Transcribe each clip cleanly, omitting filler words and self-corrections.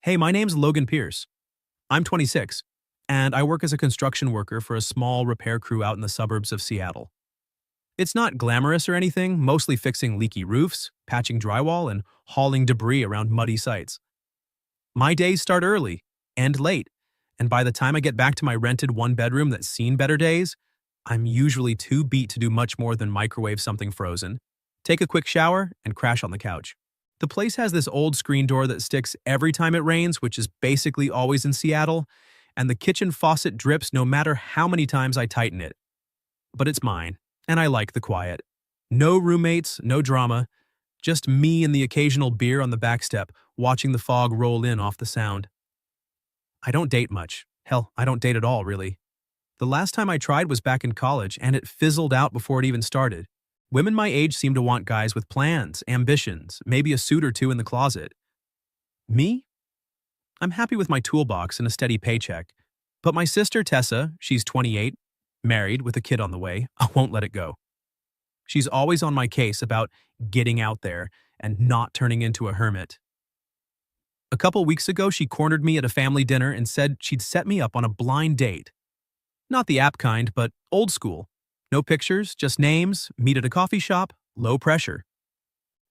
Hey, my name's Logan Pierce. I'm 26, and I work as a construction worker for a small repair crew out in the suburbs of Seattle. It's not glamorous or anything, mostly fixing leaky roofs, patching drywall, and hauling debris around muddy sites. My days start early, end late, and by the time I get back to my rented one-bedroom that's seen better days, I'm usually too beat to do much more than microwave something frozen, take a quick shower, and crash on the couch. The place has this old screen door that sticks every time it rains, which is basically always in Seattle, and the kitchen faucet drips no matter how many times I tighten it. But it's mine, and I like the quiet. No roommates, no drama, just me and the occasional beer on the back step, watching the fog roll in off the sound. I don't date much. Hell, I don't date at all, really. The last time I tried was back in college, and it fizzled out before it even started. Women my age seem to want guys with plans, ambitions, maybe a suit or two in the closet. Me? I'm happy with my toolbox and a steady paycheck. But my sister Tessa, she's 28, married with a kid on the way, I won't let it go. She's always on my case about getting out there and not turning into a hermit. A couple weeks ago, she cornered me at a family dinner and said she'd set me up on a blind date. Not the app kind, but old school. No pictures, just names, meet at a coffee shop, low pressure.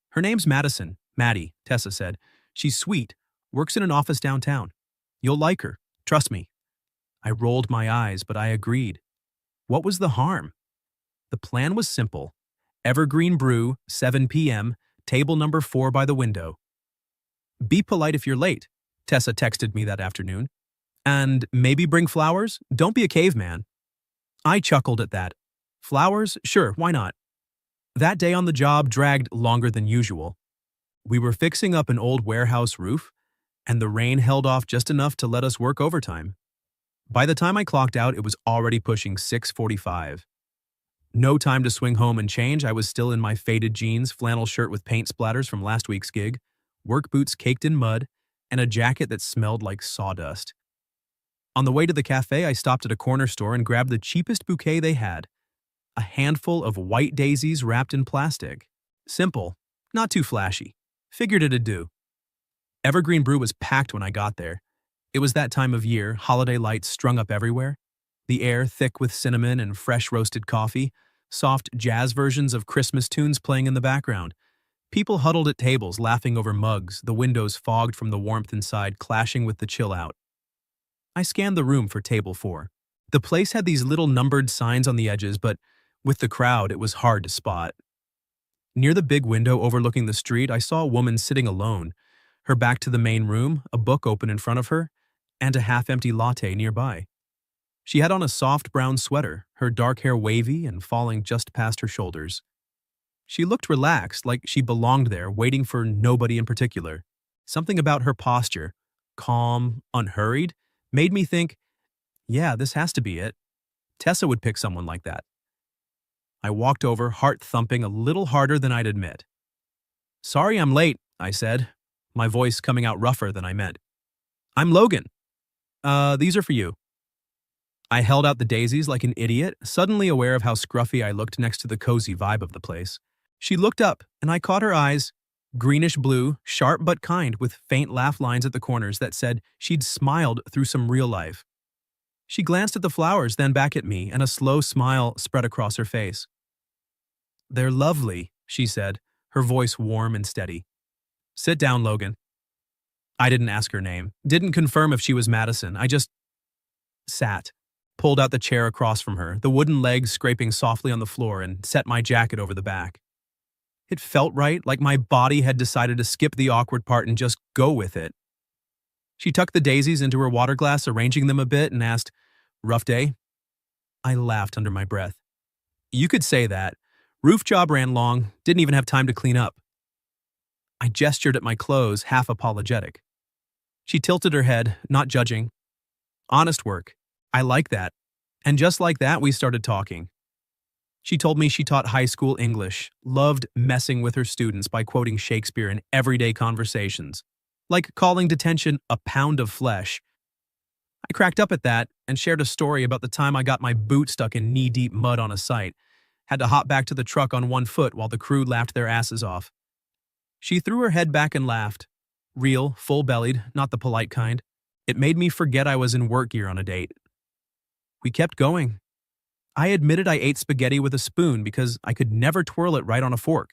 Her name's Madison, Maddie, Tessa said. She's sweet, works in an office downtown. You'll like her, trust me. I rolled my eyes, but I agreed. What was the harm? The plan was simple. Evergreen Brew, 7 p.m., table number 4 by the window. Be polite if you're late, Tessa texted me that afternoon. And maybe bring flowers? Don't be a caveman. I chuckled at that. Flowers? Sure, why not? That day on the job dragged longer than usual. We were fixing up an old warehouse roof, and the rain held off just enough to let us work overtime. By the time I clocked out, it was already pushing 6:45. No time to swing home and change. I was still in my faded jeans, flannel shirt with paint splatters from last week's gig, work boots caked in mud, and a jacket that smelled like sawdust. On the way to the cafe, I stopped at a corner store and grabbed the cheapest bouquet they had. A handful of white daisies wrapped in plastic. Simple, not too flashy. Figured it'd do. Evergreen Brew was packed when I got there. It was that time of year, holiday lights strung up everywhere. The air thick with cinnamon and fresh roasted coffee, soft jazz versions of Christmas tunes playing in the background. People huddled at tables laughing over mugs, the windows fogged from the warmth inside clashing with the chill out. I scanned the room for table 4. The place had these little numbered signs on the edges, but with the crowd, it was hard to spot. Near the big window overlooking the street, I saw a woman sitting alone, her back to the main room, a book open in front of her, and a half-empty latte nearby. She had on a soft brown sweater, her dark hair wavy and falling just past her shoulders. She looked relaxed, like she belonged there, waiting for nobody in particular. Something about her posture, calm, unhurried, made me think, yeah, this has to be it. Tessa would pick someone like that. I walked over, heart thumping a little harder than I'd admit. Sorry I'm late, I said, my voice coming out rougher than I meant. I'm Logan. These are for you. I held out the daisies like an idiot, suddenly aware of how scruffy I looked next to the cozy vibe of the place. She looked up, and I caught her eyes, greenish-blue, sharp but kind, with faint laugh lines at the corners that said she'd smiled through some real life. She glanced at the flowers, then back at me, and a slow smile spread across her face. They're lovely, she said, her voice warm and steady. Sit down, Logan. I didn't ask her name, didn't confirm if she was Madison. I just sat, pulled out the chair across from her, the wooden legs scraping softly on the floor, and set my jacket over the back. It felt right, like my body had decided to skip the awkward part and just go with it. She tucked the daisies into her water glass, arranging them a bit, and asked, Rough day? I laughed under my breath. You could say that. Roof job ran long, didn't even have time to clean up. I gestured at my clothes, half apologetic. She tilted her head, not judging. Honest work. I like that. And just like that, we started talking. She told me she taught high school English, loved messing with her students by quoting Shakespeare in everyday conversations, like calling detention a pound of flesh. I cracked up at that and shared a story about the time I got my boot stuck in knee-deep mud on a site, had to hop back to the truck on one foot while the crew laughed their asses off. She threw her head back and laughed. Real, full-bellied, not the polite kind. It made me forget I was in work gear on a date. We kept going. I admitted I ate spaghetti with a spoon because I could never twirl it right on a fork.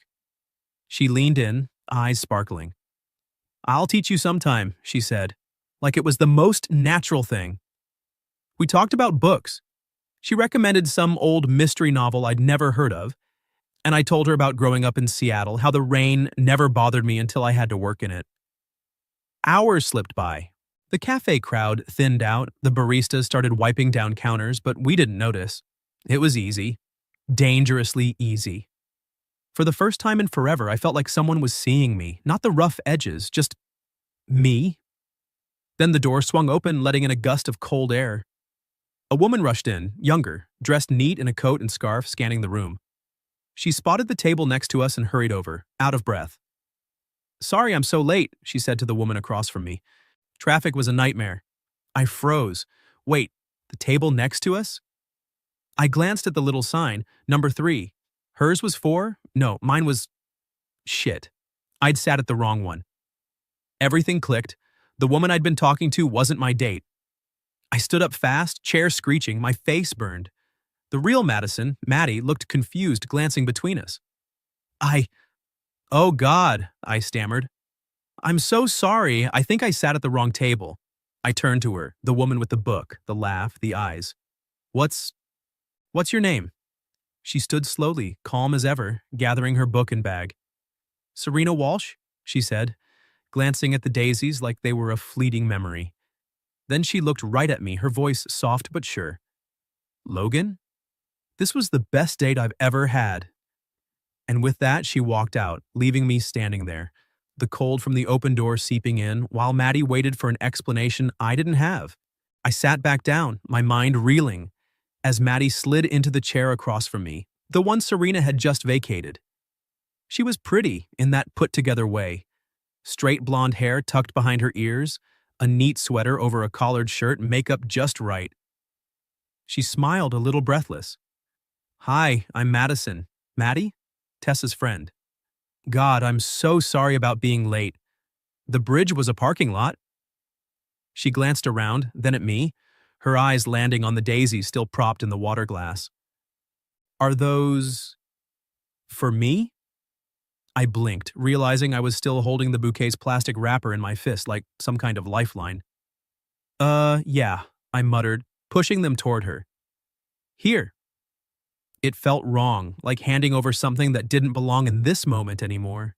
She leaned in, eyes sparkling. "I'll teach you sometime," she said, like it was the most natural thing. We talked about books. She recommended some old mystery novel I'd never heard of, and I told her about growing up in Seattle, how the rain never bothered me until I had to work in it. Hours slipped by. The cafe crowd thinned out, the baristas started wiping down counters, but we didn't notice. It was easy. Dangerously easy. For the first time in forever, I felt like someone was seeing me, not the rough edges, just me. Then the door swung open, letting in a gust of cold air. A woman rushed in, younger, dressed neat in a coat and scarf, scanning the room. She spotted the table next to us and hurried over, out of breath. "Sorry I'm so late," she said to the woman across from me. "Traffic was a nightmare." I froze. Wait, the table next to us? I glanced at the little sign, number 3. Hers was 4? No, mine was... Shit. I'd sat at the wrong one. Everything clicked. The woman I'd been talking to wasn't my date. I stood up fast, chair screeching, my face burned. The real Madison, Maddie, looked confused, glancing between us. "Oh God," I stammered. "I'm so sorry, I think I sat at the wrong table." I turned to her, the woman with the book, the laugh, the eyes. What's your name?" She stood slowly, calm as ever, gathering her book and bag. "Serena Walsh," she said, glancing at the daisies like they were a fleeting memory. Then she looked right at me, her voice soft but sure. "Logan?" This was the best date I've ever had. And with that, she walked out, leaving me standing there, the cold from the open door seeping in, while Maddie waited for an explanation I didn't have. I sat back down, my mind reeling, as Maddie slid into the chair across from me, the one Serena had just vacated. She was pretty in that put-together way. Straight blonde hair tucked behind her ears, a neat sweater over a collared shirt, makeup just right. She smiled a little breathless. "Hi, I'm Madison. Maddie? Tessa's friend. God, I'm so sorry about being late. The bridge was a parking lot." She glanced around, then at me, her eyes landing on the daisies still propped in the water glass. "Are those... for me?" I blinked, realizing I was still holding the bouquet's plastic wrapper in my fist like some kind of lifeline. Yeah," I muttered, pushing them toward her. "Here." It felt wrong, like handing over something that didn't belong in this moment anymore.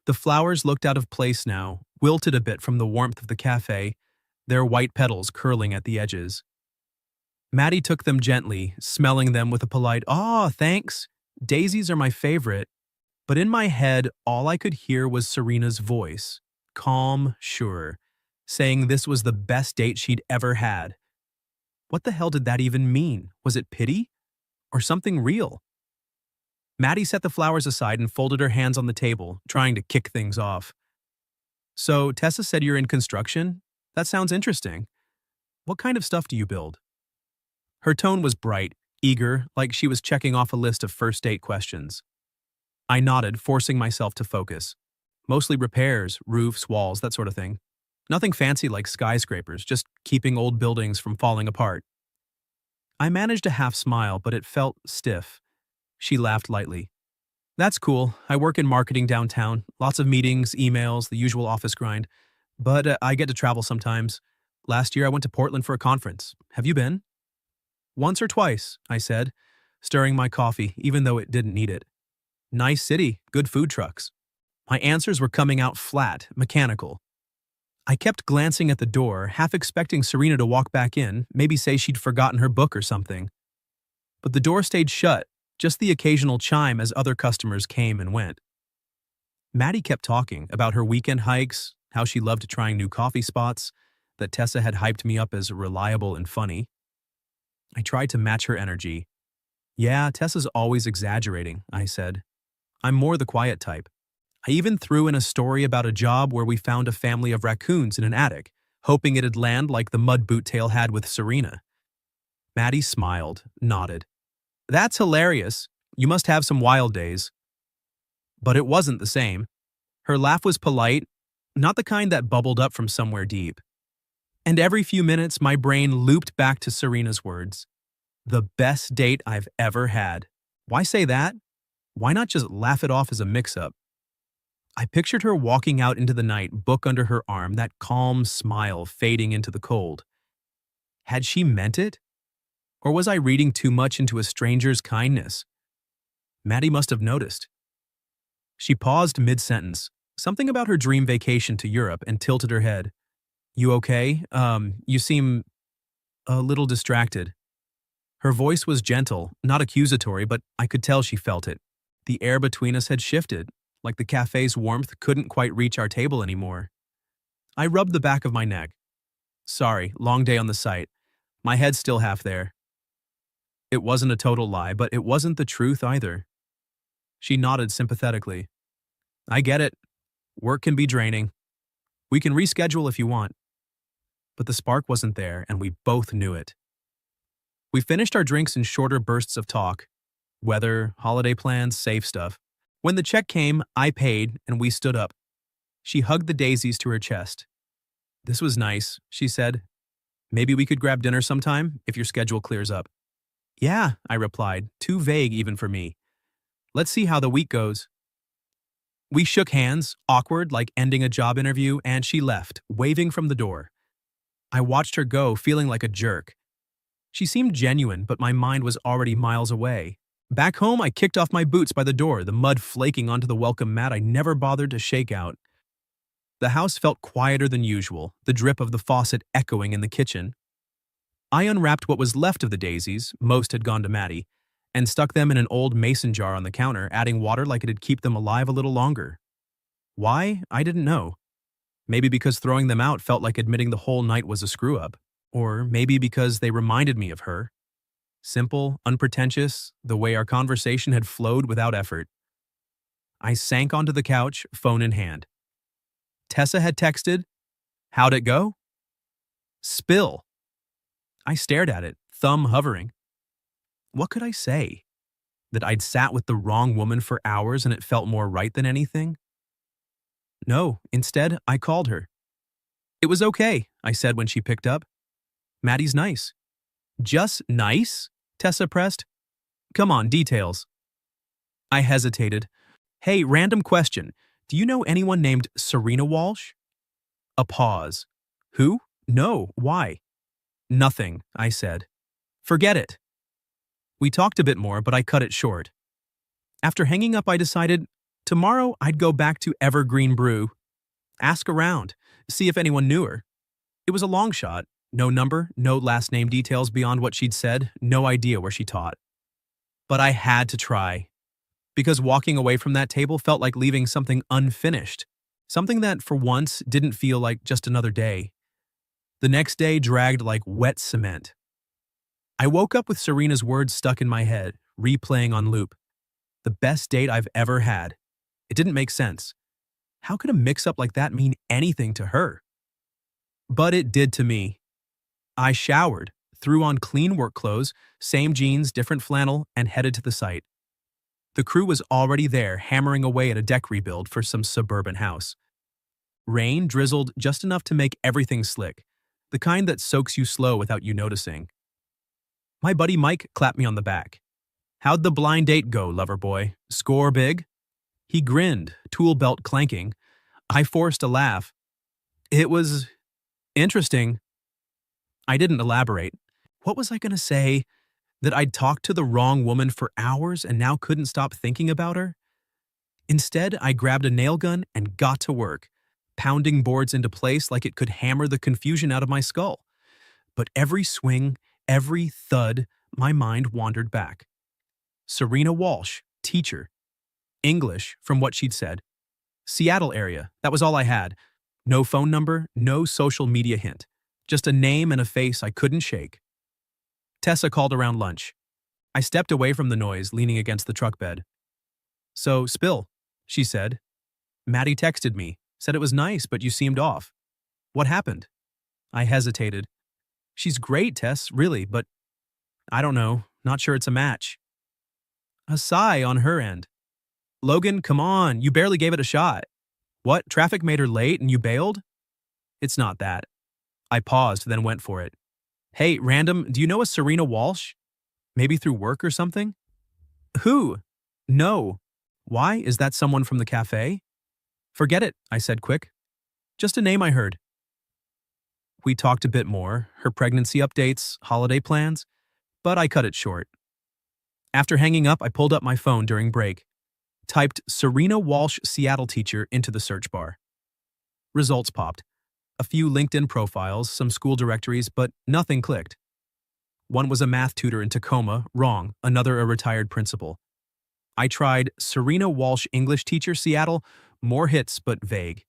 The flowers looked out of place now, wilted a bit from the warmth of the cafe, their white petals curling at the edges. Maddie took them gently, smelling them with a polite, "Aw, thanks. Daisies are my favorite." But in my head, all I could hear was Serena's voice, calm, sure, saying this was the best date she'd ever had. What the hell did that even mean? Was it pity? Or something real? Maddie set the flowers aside and folded her hands on the table, trying to kick things off. "So, Tessa said you're in construction? That sounds interesting. What kind of stuff do you build?" Her tone was bright, eager, like she was checking off a list of first date questions. I nodded, forcing myself to focus. Mostly repairs, roofs, walls, that sort of thing. Nothing fancy like skyscrapers, just keeping old buildings from falling apart. I managed a half smile, but it felt stiff. She laughed lightly. "That's cool. I work in marketing downtown. Lots of meetings, emails, the usual office grind. But I get to travel sometimes. Last year I went to Portland for a conference. Have you been?" "Once or twice," I said, stirring my coffee even though it didn't need it. "Nice city, good food trucks." My answers were coming out flat, mechanical. I kept glancing at the door, half expecting Serena to walk back in, maybe say she'd forgotten her book or something. But the door stayed shut, just the occasional chime as other customers came and went. Maddie kept talking about her weekend hikes, how she loved trying new coffee spots, that Tessa had hyped me up as reliable and funny. I tried to match her energy. "Yeah, Tessa's always exaggerating," I said. "I'm more the quiet type." I even threw in a story about a job where we found a family of raccoons in an attic, hoping it'd land like the mud boot tale had with Serena. Maddie smiled, nodded. "That's hilarious. You must have some wild days." But it wasn't the same. Her laugh was polite, not the kind that bubbled up from somewhere deep. And every few minutes, my brain looped back to Serena's words. The best date I've ever had. Why say that? Why not just laugh it off as a mix-up? I pictured her walking out into the night, book under her arm, that calm smile fading into the cold. Had she meant it? Or was I reading too much into a stranger's kindness? Maddie must have noticed. She paused mid-sentence, something about her dream vacation to Europe, and tilted her head. You okay? You seem a little distracted. Her voice was gentle, not accusatory, but I could tell she felt it. The air between us had shifted, like the cafe's warmth couldn't quite reach our table anymore. I rubbed the back of my neck. Sorry, long day on the site. My head's still half there. It wasn't a total lie, but it wasn't the truth either. She nodded sympathetically. I get it. Work can be draining. We can reschedule if you want. But the spark wasn't there, and we both knew it. We finished our drinks in shorter bursts of talk. Weather, holiday plans, safe stuff. When the check came, I paid, and we stood up. She hugged the daisies to her chest. This was nice, she said. Maybe we could grab dinner sometime, if your schedule clears up. Yeah, I replied, too vague even for me. Let's see how the week goes. We shook hands, awkward like ending a job interview, and she left, waving from the door. I watched her go, feeling like a jerk. She seemed genuine, but my mind was already miles away. Back home, I kicked off my boots by the door, the mud flaking onto the welcome mat I never bothered to shake out. The house felt quieter than usual, the drip of the faucet echoing in the kitchen. I unwrapped what was left of the daisies, most had gone to Maddie, and stuck them in an old mason jar on the counter, adding water like it'd keep them alive a little longer. Why? I didn't know. Maybe because throwing them out felt like admitting the whole night was a screw-up. Or maybe because they reminded me of her. Simple, unpretentious, the way our conversation had flowed without effort. I sank onto the couch, phone in hand. Tessa had texted, "How'd it go?" Spill. I stared at it, thumb hovering. What could I say? That I'd sat with the wrong woman for hours and it felt more right than anything? No, instead, I called her. It was okay, I said when she picked up. Maddie's nice. Just nice? Tessa pressed. Come on, details. I hesitated. Hey, random question. Do you know anyone named Serena Walsh? A pause. Who? No, why? Nothing, I said. Forget it. We talked a bit more, but I cut it short. After hanging up, I decided tomorrow I'd go back to Evergreen Brew. Ask around, see if anyone knew her. It was a long shot. No number, no last name details beyond what she'd said, no idea where she taught. But I had to try. Because walking away from that table felt like leaving something unfinished. Something that, for once, didn't feel like just another day. The next day dragged like wet cement. I woke up with Serena's words stuck in my head, replaying on loop. The best date I've ever had. It didn't make sense. How could a mix-up like that mean anything to her? But it did to me. I showered, threw on clean work clothes, same jeans, different flannel, and headed to the site. The crew was already there, hammering away at a deck rebuild for some suburban house. Rain drizzled just enough to make everything slick, the kind that soaks you slow without you noticing. My buddy Mike clapped me on the back. How'd the blind date go, lover boy? Score big? He grinned, tool belt clanking. I forced a laugh. It was interesting. I didn't elaborate. What was I going to say? That I'd talked to the wrong woman for hours and now couldn't stop thinking about her? Instead, I grabbed a nail gun and got to work, pounding boards into place like it could hammer the confusion out of my skull. But every swing, every thud, my mind wandered back. Serena Walsh, teacher. English, from what she'd said. Seattle area, that was all I had. No phone number, no social media hint. Just a name and a face I couldn't shake. Tessa called around lunch. I stepped away from the noise, leaning against the truck bed. So, spill, she said. Maddie texted me, said it was nice, but you seemed off. What happened? I hesitated. She's great, Tess, really, but I don't know, not sure it's a match. A sigh on her end. Logan, come on, you barely gave it a shot. What, traffic made her late and you bailed? It's not that. I paused, then went for it. Hey, random, do you know a Serena Walsh? Maybe through work or something? Who? No. Why? Is that someone from the cafe? Forget it, I said quick. Just a name I heard. We talked a bit more, her pregnancy updates, holiday plans, but I cut it short. After hanging up, I pulled up my phone during break, typed Serena Walsh Seattle teacher into the search bar. Results popped. A few LinkedIn profiles, some school directories, but nothing clicked. One was a math tutor in Tacoma, wrong, another a retired principal. I tried Serena Walsh English teacher Seattle, more hits but vague.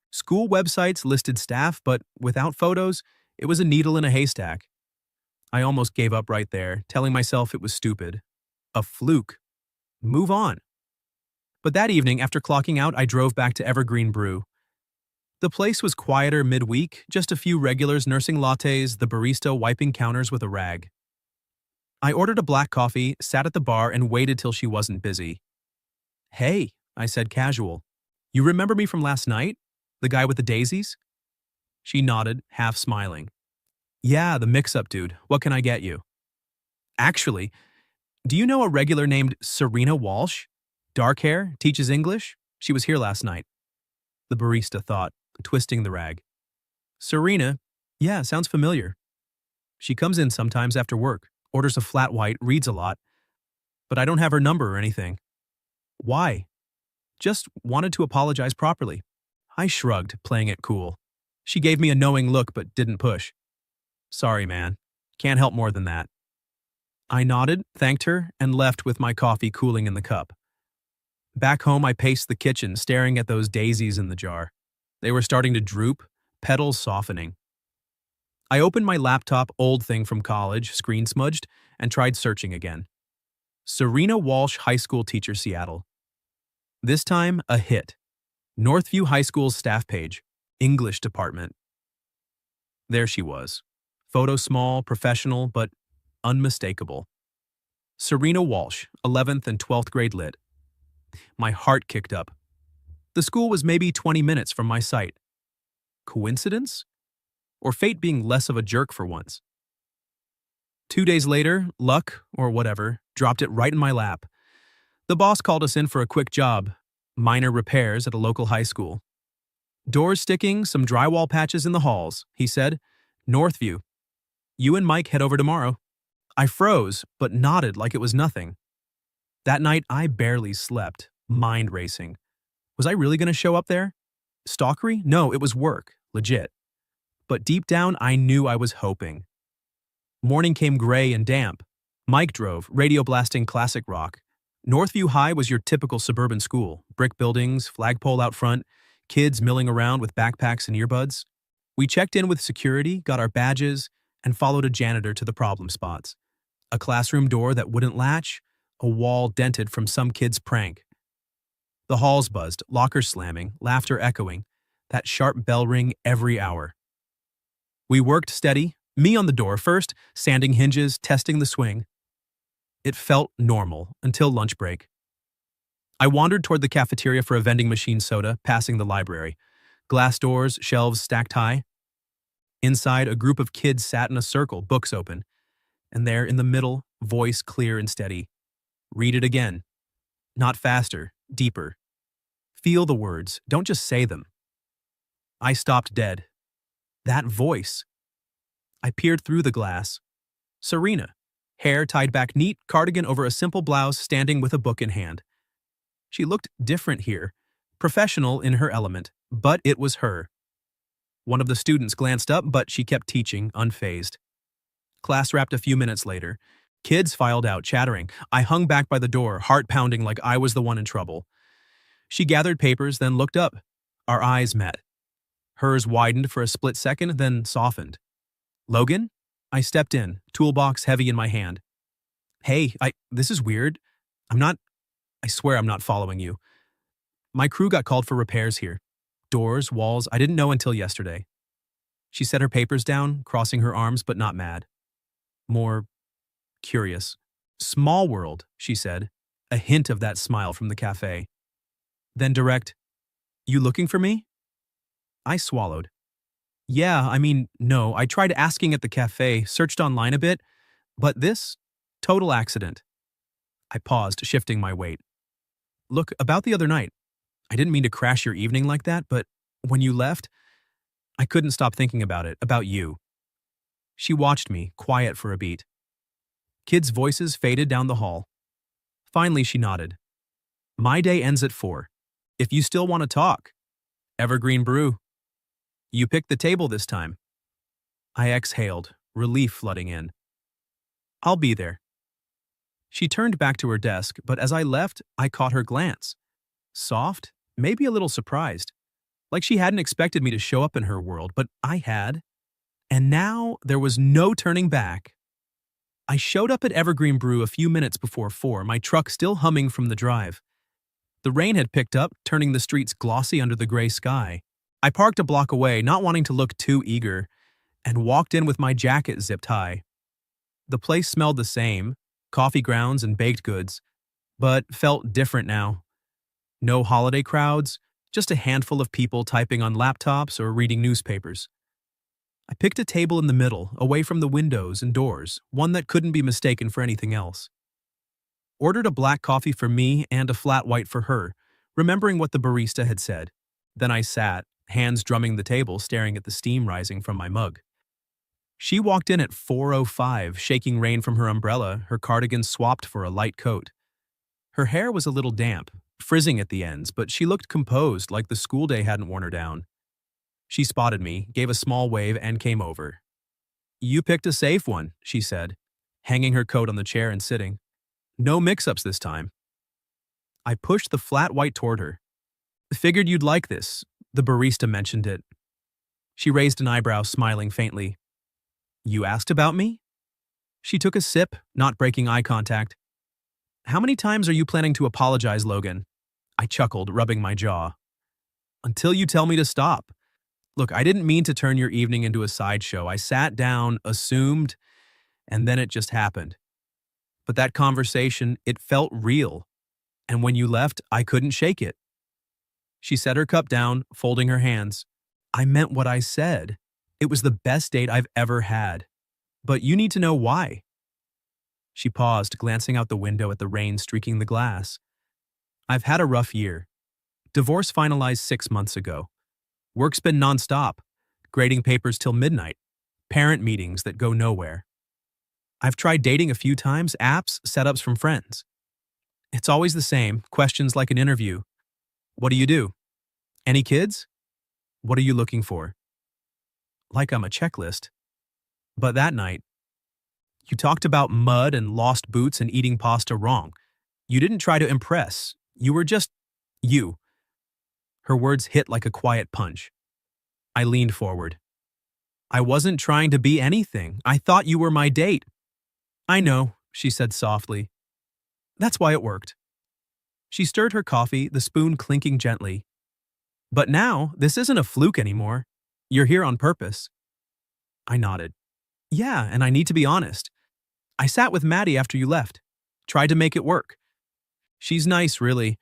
School websites listed staff, but without photos, it was a needle in a haystack. I almost gave up right there, telling myself it was stupid. A fluke. Move on. But that evening, after clocking out, I drove back to Evergreen Brew. The place was quieter midweek, just a few regulars nursing lattes, the barista wiping counters with a rag. I ordered a black coffee, sat at the bar, and waited till she wasn't busy. Hey, I said casual. You remember me from last night? The guy with the daisies? She nodded, half smiling. Yeah, the mix-up dude. What can I get you? Actually, do you know a regular named Serena Walsh? Dark hair, teaches English? She was here last night. The barista thought, twisting the rag. Serena? Yeah, sounds familiar. She comes in sometimes after work, orders a flat white, reads a lot. But I don't have her number or anything. Why? Just wanted to apologize properly. I shrugged, playing it cool. She gave me a knowing look but didn't push. Sorry, man. Can't help more than that. I nodded, thanked her, and left with my coffee cooling in the cup. Back home, I paced the kitchen, staring at those daisies in the jar. They were starting to droop, petals softening. I opened my laptop, old thing from college, screen smudged, and tried searching again. Serena Walsh High School teacher Seattle. This time, a hit. Northview High School's staff page, English department. There she was. Photo small, professional, but unmistakable. Serena Walsh, 11th and 12th grade lit. My heart kicked up. The school was maybe 20 minutes from my site. Coincidence? Or fate being less of a jerk for once? 2 days later, luck, or whatever, dropped it right in my lap. The boss called us in for a quick job, minor repairs at a local high school. Doors sticking, some drywall patches in the halls, he said. Northview. You and Mike head over tomorrow. I froze, but nodded like it was nothing. That night, I barely slept, mind racing. Was I really going to show up there? Stalkery? No, it was work, legit. But deep down, I knew I was hoping. Morning came gray and damp. Mike drove, radio blasting classic rock. Northview High was your typical suburban school, brick buildings, flagpole out front, kids milling around with backpacks and earbuds. We checked in with security, got our badges, and followed a janitor to the problem spots. A classroom door that wouldn't latch, a wall dented from some kid's prank. The halls buzzed, lockers slamming, laughter echoing, that sharp bell ring every hour. We worked steady, me on the door first, sanding hinges, testing the swing. It felt normal until lunch break. I wandered toward the cafeteria for a vending machine soda, passing the library. Glass doors, shelves stacked high. Inside, a group of kids sat in a circle, books open. And there, in the middle, voice clear and steady. Read it again. Not faster, deeper. Feel the words, don't just say them. I stopped dead. That voice. I peered through the glass. Serena. Hair tied back neat, cardigan over a simple blouse, standing with a book in hand. She looked different here, professional in her element, but it was her. One of the students glanced up, but she kept teaching, unfazed. Class wrapped a few minutes later. Kids filed out, chattering. I hung back by the door, heart pounding like I was the one in trouble. She gathered papers, then looked up. Our eyes met. Hers widened for a split second, then softened. Logan? I stepped in, toolbox heavy in my hand. Hey, this is weird. I swear I'm not following you. My crew got called for repairs here. Doors, walls, I didn't know until yesterday. She set her papers down, crossing her arms but not mad. More curious. Small world, she said, a hint of that smile from the cafe. Then direct, You looking for me? I swallowed. Yeah, no, I tried asking at the cafe, searched online a bit, but this? Total accident. I paused, shifting my weight. Look, about the other night, I didn't mean to crash your evening like that, but when you left, I couldn't stop thinking about it, about you. She watched me, quiet for a beat. Kids' voices faded down the hall. Finally, she nodded. My day ends at 4. If you still want to talk. Evergreen brew. You picked the table this time. I exhaled, relief flooding in. I'll be there. She turned back to her desk, but as I left, I caught her glance. Soft, maybe a little surprised. Like she hadn't expected me to show up in her world, but I had. And now there was no turning back. I showed up at Evergreen Brew a few minutes before 4, my truck still humming from the drive. The rain had picked up, turning the streets glossy under the gray sky. I parked a block away, not wanting to look too eager, and walked in with my jacket zipped high. The place smelled the same, coffee grounds and baked goods, but felt different now. No holiday crowds, just a handful of people typing on laptops or reading newspapers. I picked a table in the middle, away from the windows and doors, one that couldn't be mistaken for anything else. Ordered a black coffee for me and a flat white for her, remembering what the barista had said. Then I sat, hands drumming the table, staring at the steam rising from my mug. She walked in at 4:05, shaking rain from her umbrella, her cardigan swapped for a light coat. Her hair was a little damp, frizzing at the ends, but she looked composed, like the school day hadn't worn her down. She spotted me, gave a small wave, and came over. You picked a safe one, she said, hanging her coat on the chair and sitting. No mix-ups this time. I pushed the flat white toward her. Figured you'd like this. The barista mentioned it. She raised an eyebrow, smiling faintly. You asked about me? She took a sip, not breaking eye contact. How many times are you planning to apologize, Logan? I chuckled, rubbing my jaw. Until you tell me to stop. Look, I didn't mean to turn your evening into a sideshow. I sat down, assumed, and then it just happened. But that conversation, it felt real. And when you left, I couldn't shake it. She set her cup down, folding her hands. I meant what I said. It was the best date I've ever had. But you need to know why. She paused, glancing out the window at the rain streaking the glass. I've had a rough year. Divorce finalized 6 months ago. Work's been nonstop, grading papers till midnight, parent meetings that go nowhere. I've tried dating a few times, apps, setups from friends. It's always the same, questions like an interview. What do you do? Any kids? What are you looking for? Like I'm a checklist. But that night, you talked about mud and lost boots and eating pasta wrong. You didn't try to impress. You were just you. Her words hit like a quiet punch. I leaned forward. I wasn't trying to be anything. I thought you were my date. I know, she said softly. That's why it worked. She stirred her coffee, the spoon clinking gently. But now, this isn't a fluke anymore. You're here on purpose. I nodded. Yeah, and I need to be honest. I sat with Maddie after you left. Tried to make it work. She's nice, really,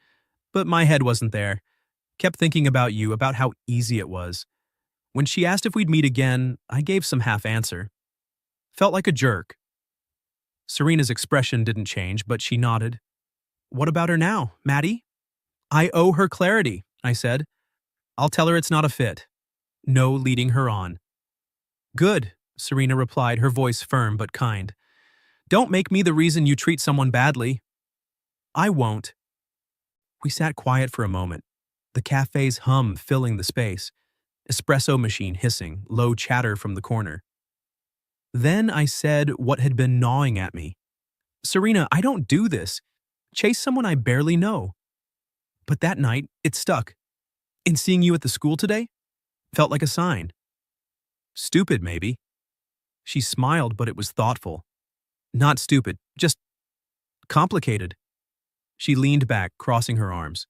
but my head wasn't there. Kept thinking about you, about how easy it was. When she asked if we'd meet again, I gave some half answer. Felt like a jerk. Serena's expression didn't change, but she nodded. What about her now, Maddie? I owe her clarity, I said. I'll tell her it's not a fit. No leading her on. Good, Serena replied, her voice firm but kind. Don't make me the reason you treat someone badly. I won't. We sat quiet for a moment, the cafe's hum filling the space, espresso machine hissing, low chatter from the corner. Then I said what had been gnawing at me. Serena, I don't do this. Chase someone I barely know. But that night, it stuck. And seeing you at the school today felt like a sign. Stupid, maybe. She smiled, but it was thoughtful. Not stupid, just complicated. She leaned back, crossing her arms.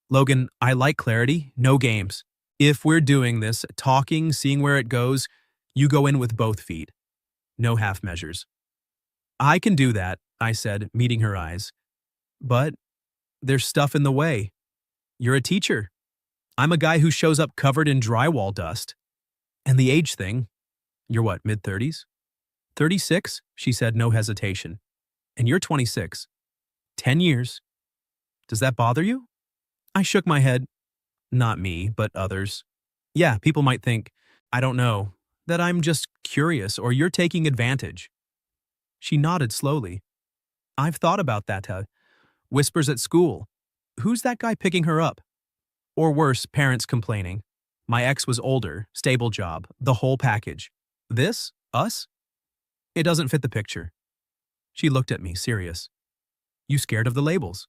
Logan, I like clarity, no games. If we're doing this, talking, seeing where it goes, you go in with both feet. No half measures. I can do that, I said, meeting her eyes. But there's stuff in the way. You're a teacher. I'm a guy who shows up covered in drywall dust. And the age thing, you're what, mid-30s? 36, she said, no hesitation. And you're 26. 10 years. Does that bother you? I shook my head. Not me, but others. Yeah, people might think, I don't know, that I'm just curious or you're taking advantage. She nodded slowly. I've thought about that, Whispers at school. Who's that guy picking her up? Or worse, parents complaining. My ex was older, stable job, the whole package. This? Us? It doesn't fit the picture. She looked at me, serious. You scared of the labels?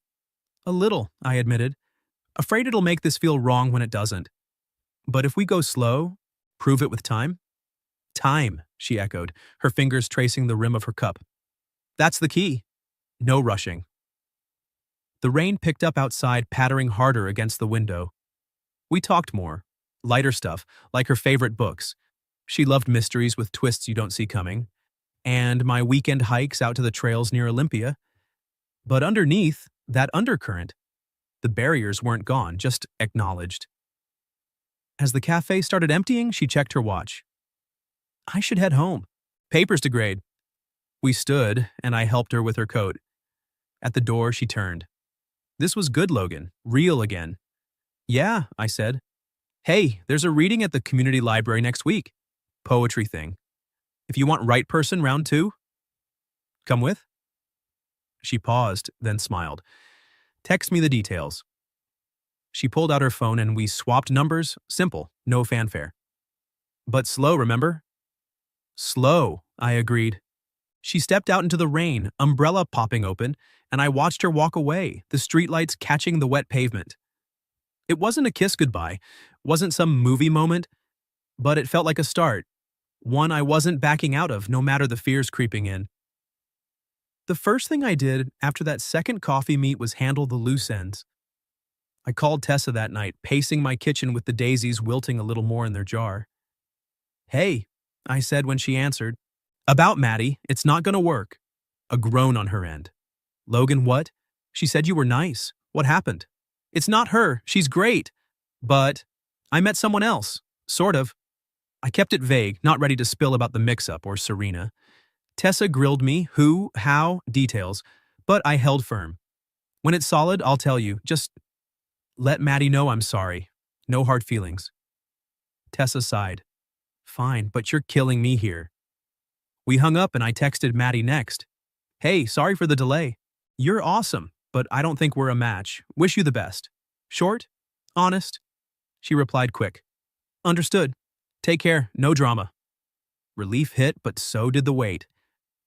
A little, I admitted. Afraid it'll make this feel wrong when it doesn't. But if we go slow, prove it with time? Time, she echoed, her fingers tracing the rim of her cup. That's the key. No rushing. The rain picked up outside, pattering harder against the window. We talked more. Lighter stuff, like her favorite books. She loved mysteries with twists you don't see coming. And my weekend hikes out to the trails near Olympia. But underneath, that undercurrent, the barriers weren't gone, just acknowledged. As the cafe started emptying, she checked her watch. I should head home. Papers to grade. We stood, and I helped her with her coat. At the door, she turned. This was good, Logan. Real again. Yeah, I said. Hey, there's a reading at the community library next week. Poetry thing. If you want right person, round 2? Come with? She paused, then smiled. Text me the details. She pulled out her phone and we swapped numbers. Simple, no fanfare. But slow, remember? Slow, I agreed. She stepped out into the rain, umbrella popping open, and I watched her walk away, the streetlights catching the wet pavement. It wasn't a kiss goodbye, wasn't some movie moment, but it felt like a start, one I wasn't backing out of no matter the fears creeping in. The first thing I did after that second coffee meet was handle the loose ends. I called Tessa that night, pacing my kitchen with the daisies wilting a little more in their jar. Hey, I said when she answered. About Maddie, it's not gonna work. A groan on her end. Logan, what? She said you were nice. What happened? It's not her. She's great. But I met someone else. Sort of. I kept it vague, not ready to spill about the mix-up or Serena. Tessa grilled me, who, how, details, but I held firm. When it's solid, I'll tell you. Just let Maddie know I'm sorry. No hard feelings. Tessa sighed. Fine, but you're killing me here. We hung up and I texted Maddie next. Hey, sorry for the delay. You're awesome, but I don't think we're a match. Wish you the best. Short? Honest? She replied quick. Understood. Take care. No drama. Relief hit, but so did the weight.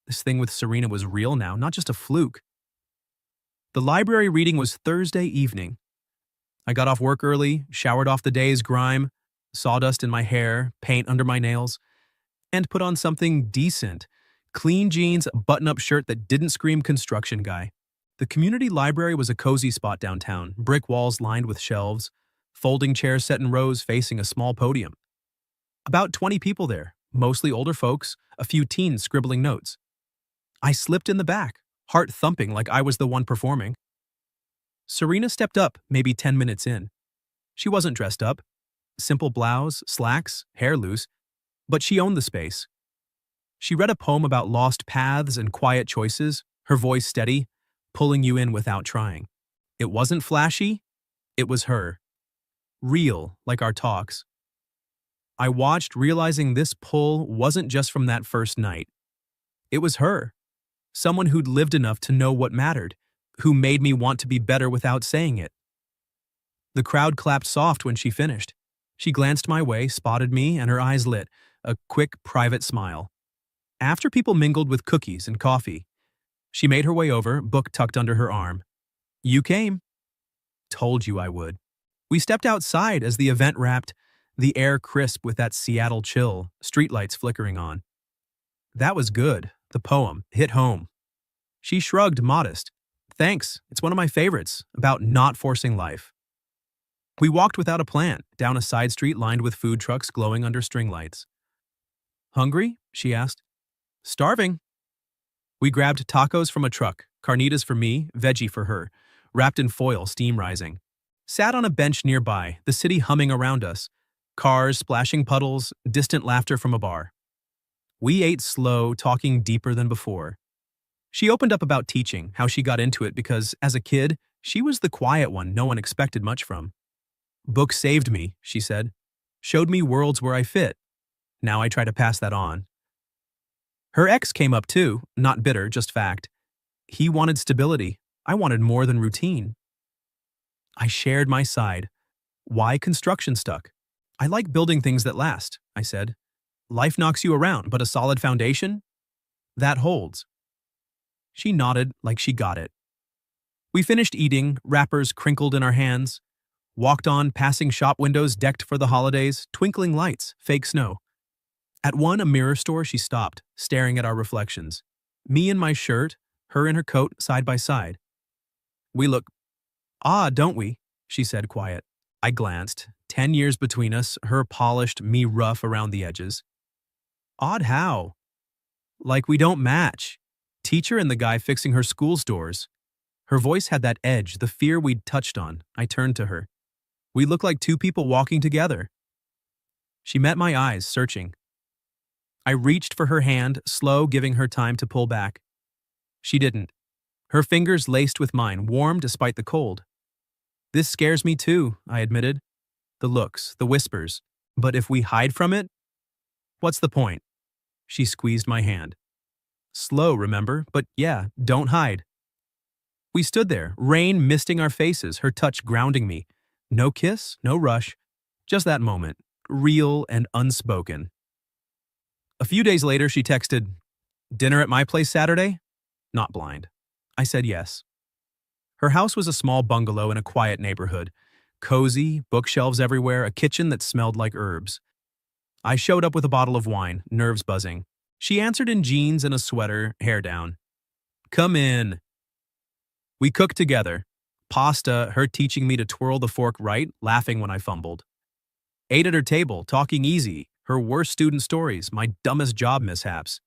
This thing with Serena was real now, not just a fluke. The library reading was Thursday evening. I got off work early, showered off the day's grime, sawdust in my hair, paint under my nails, and put on something decent. Clean jeans, a button-up shirt that didn't scream construction guy. The community library was a cozy spot downtown, brick walls lined with shelves, folding chairs set in rows facing a small podium. About 20 people there, mostly older folks, a few teens scribbling notes. I slipped in the back, heart thumping like I was the one performing. Serena stepped up, maybe 10 minutes in. She wasn't dressed up. Simple blouse, slacks, hair loose, but she owned the space. She read a poem about lost paths and quiet choices, her voice steady, pulling you in without trying. It wasn't flashy, it was her. Real, like our talks. I watched, realizing this pull wasn't just from that first night. It was her. Someone who'd lived enough to know what mattered, who made me want to be better without saying it. The crowd clapped soft when she finished. She glanced my way, spotted me, and her eyes lit, a quick, private smile. After people mingled with cookies and coffee, she made her way over, book tucked under her arm. You came. Told you I would. We stepped outside as the event wrapped, the air crisp with that Seattle chill, streetlights flickering on. That was good. The poem hit home. She shrugged, modest. Thanks, it's one of my favorites, about not forcing life. We walked without a plan, down a side street lined with food trucks glowing under string lights. Hungry? She asked. Starving. We grabbed tacos from a truck, carnitas for me, veggie for her, wrapped in foil, steam rising. Sat on a bench nearby, the city humming around us, cars splashing puddles, distant laughter from a bar. We ate slow, talking deeper than before. She opened up about teaching, how she got into it because, as a kid, she was the quiet one no one expected much from. Books saved me, she said. Showed me worlds where I fit. Now I try to pass that on. Her ex came up too, not bitter, just fact. He wanted stability. I wanted more than routine. I shared my side. Why construction stuck? I like building things that last, I said. Life knocks you around, but a solid foundation? That holds. She nodded like she got it. We finished eating, wrappers crinkled in our hands, walked on, passing shop windows decked for the holidays, twinkling lights, fake snow. At one, a mirror store, she stopped, staring at our reflections. Me in my shirt, her in her coat, side by side. We look odd, don't we? She said, quiet. I glanced. 10 years between us, her polished, me rough around the edges. Odd how? Like we don't match. Teacher and the guy fixing her school's doors. Her voice had that edge, the fear we'd touched on. I turned to her. We look like two people walking together. She met my eyes, searching. I reached for her hand, slow, giving her time to pull back. She didn't. Her fingers laced with mine, warm despite the cold. This scares me too, I admitted. The looks, the whispers. But if we hide from it, what's the point? She squeezed my hand. Slow, remember? But yeah, don't hide. We stood there, rain misting our faces, her touch grounding me. No kiss, no rush. Just that moment, real and unspoken. A few days later, she texted, "Dinner at my place Saturday?" Not blind. I said yes. Her house was a small bungalow in a quiet neighborhood. Cozy, bookshelves everywhere, a kitchen that smelled like herbs. I showed up with a bottle of wine, nerves buzzing. She answered in jeans and a sweater, hair down. Come in. We cooked together. Pasta, her teaching me to twirl the fork right, laughing when I fumbled. Ate at her table, talking easy, her worst student stories, my dumbest job mishaps.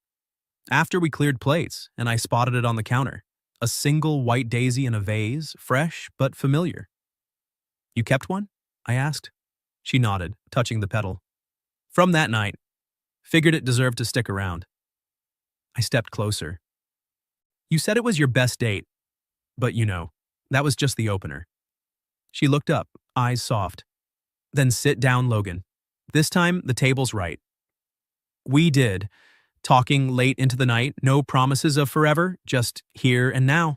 After we cleared plates, and I spotted it on the counter. A single white daisy in a vase, fresh but familiar. You kept one? I asked. She nodded, touching the petal. From that night, figured it deserved to stick around. I stepped closer. You said it was your best date, but that was just the opener. She looked up, eyes soft. Then sit down, Logan. This time, the table's right. We did. Talking late into the night, no promises of forever, just here and now.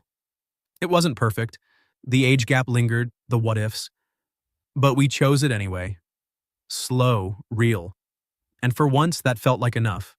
It wasn't perfect. The age gap lingered, the what-ifs. But we chose it anyway. Slow, real. And for once, that felt like enough.